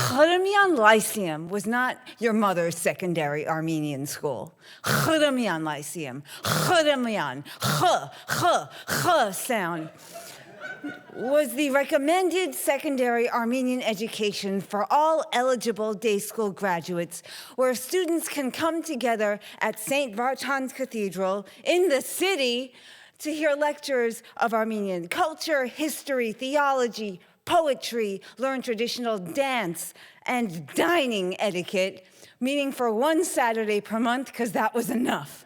Khurumyan Lyceum was not your mother's secondary Armenian school. Khurumyan Lyceum. Khurumyan. Sound was the recommended secondary Armenian education for all eligible day school graduates, where students can come together at St. Vartan's Cathedral in the city to hear lectures of Armenian culture, history, theology, poetry, learn traditional dance, and dining etiquette, meeting for one Saturday per month because that was enough.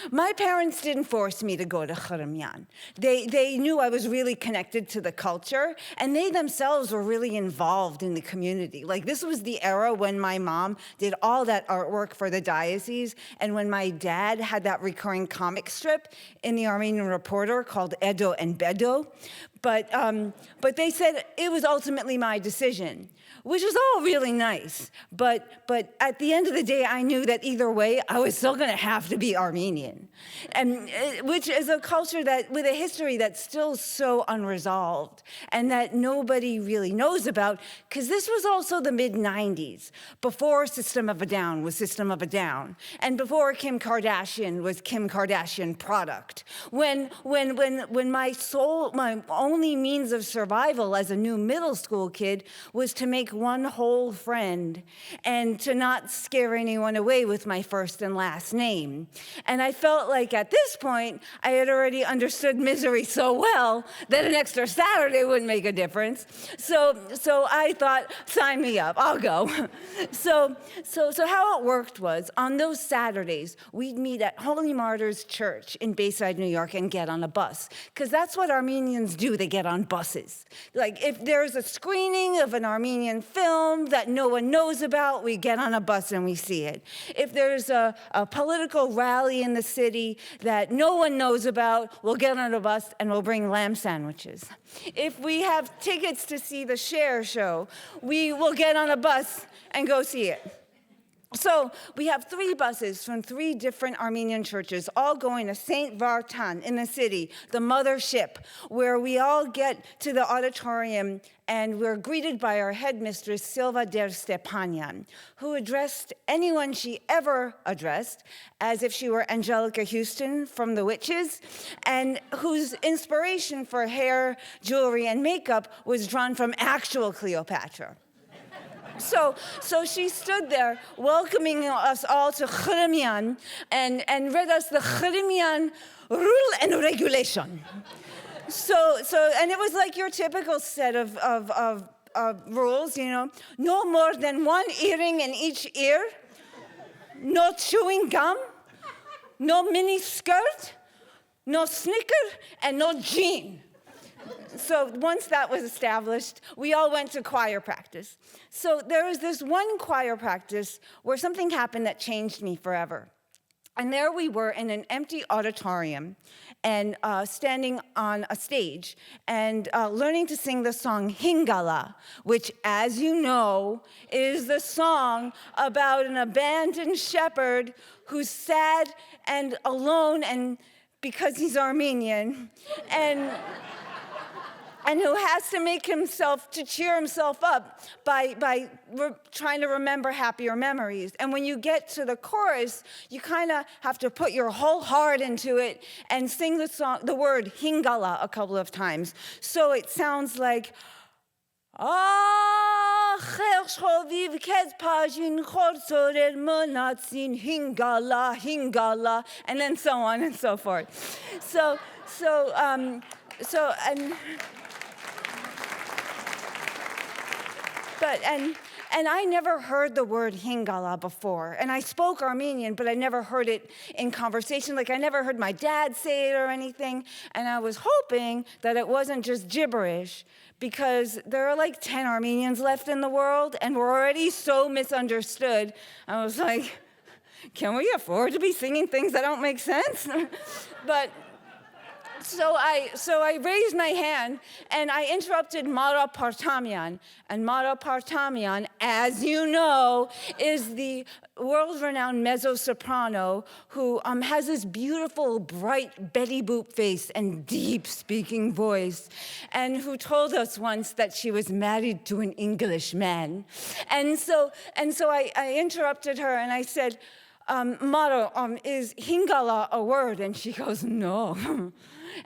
My parents didn't force me to go to Khurumyan. They knew I was really connected to the culture, and they themselves were really involved in the community. Like, this was the era when my mom did all that artwork for the diocese, and when my dad had that recurring comic strip in the Armenian Reporter called Edo and Bedo. But they said it was ultimately my decision, which is all really nice. But at the end of the day, I knew that either way, I was still going to have to be Armenian, and which is a culture that, with a history that's still so unresolved and that nobody really knows about, because this was also the mid-90s, before System of a Down was System of a Down, and before Kim Kardashian was Kim Kardashian product. When my only means of survival as a new middle school kid was to make one whole friend and to not scare anyone away with my first and last name. And I felt like at this point, I had already understood misery so well that an extra Saturday wouldn't make a difference. So I thought, sign me up, I'll go. So how it worked was, on those Saturdays, we'd meet at Holy Martyrs Church in Bayside, New York, and get on a bus. Because that's what Armenians do, they get on buses. Like, if there's a screening of an Armenian film that no one knows about, we get on a bus and we see it. If there's a political rally in the city that no one knows about, we'll get on a bus and we'll bring lamb sandwiches. If we have tickets to see the Cher show, we will get on a bus and go see it. So we have 3 buses from 3 different Armenian churches, all going to St. Vartan in the city, the mothership, where we all get to the auditorium and we're greeted by our headmistress, Silva Der Stepanyan, who addressed anyone she ever addressed as if she were Angelica Houston from The Witches, and whose inspiration for hair, jewelry, and makeup was drawn from actual Cleopatra. So she stood there welcoming us all to Khurumyan and read us the Khurumyan rule and regulation. And it was like your typical set of rules, you know. No more than 1 earring in each ear, no chewing gum, no mini skirt, no sneaker, and no jean. So once that was established, we all went to choir practice. So there was this one choir practice where something happened that changed me forever. And there we were in an empty auditorium and standing on a stage and learning to sing the song Hingala, which, as you know, is the song about an abandoned shepherd who's sad and alone and because he's Armenian and who has to make himself, to cheer himself up by trying to remember happier memories. And when you get to the chorus, you kind of have to put your whole heart into it and sing the word Hingala a couple of times. So it sounds like, Hingala, and then so on and so forth. And I never heard the word Hingala before. And I spoke Armenian, but I never heard it in conversation. Like, I never heard my dad say it or anything. And I was hoping that it wasn't just gibberish, because there are like 10 Armenians left in the world, and we're already so misunderstood. I was like, can we afford to be singing things that don't make sense? But So I raised my hand and I interrupted Mara Parthamian. And Mara Parthamian, as you know, is the world-renowned mezzo-soprano who has this beautiful, bright Betty Boop face and deep speaking voice, and who told us once that she was married to an Englishman. And so I interrupted her and I said, Mara, is hingala a word? And she goes, no.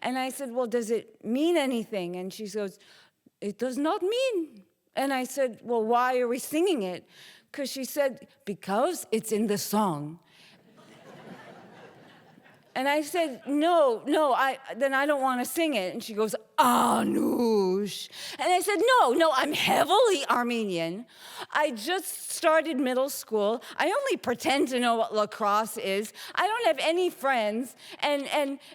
And I said, well, does it mean anything? And she goes, it does not mean. And I said, well, why are we singing it? Because she said, because it's in the song. And I said, no, then I don't want to sing it. And she goes, Anush. And I said, no, I'm heavily Armenian. I just started middle school. I only pretend to know what lacrosse is. I don't have any friends. And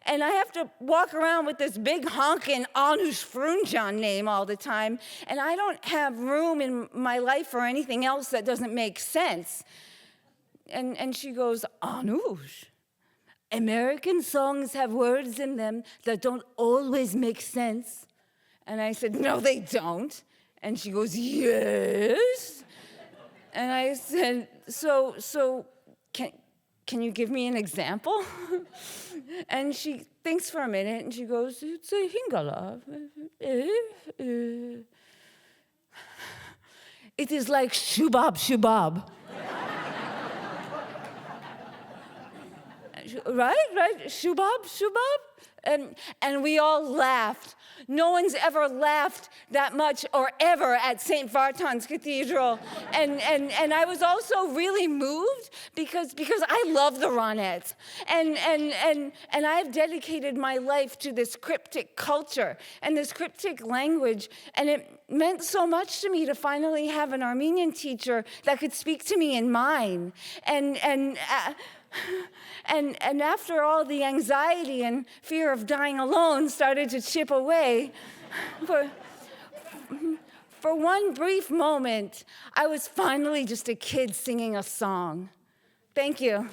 I have to walk around with this big honkin' Anush Frunjan name all the time. And I don't have room in my life for anything else that doesn't make sense. And she goes, Anush. American songs have words in them that don't always make sense. And I said, no, they don't. And she goes, yes. And I said, so can you give me an example? And she thinks for a minute and she goes, it's a hingala. It is like shubab, shubab. Right? Shubab. And we all laughed. No one's ever laughed that much or ever at St. Vartan's Cathedral. And I was also really moved because I love the Ronettes. And I've dedicated my life to this cryptic culture and this cryptic language. And it meant so much to me to finally have an Armenian teacher that could speak to me in mine. And after all the anxiety and fear of dying alone started to chip away, for one brief moment, I was finally just a kid singing a song. Thank you.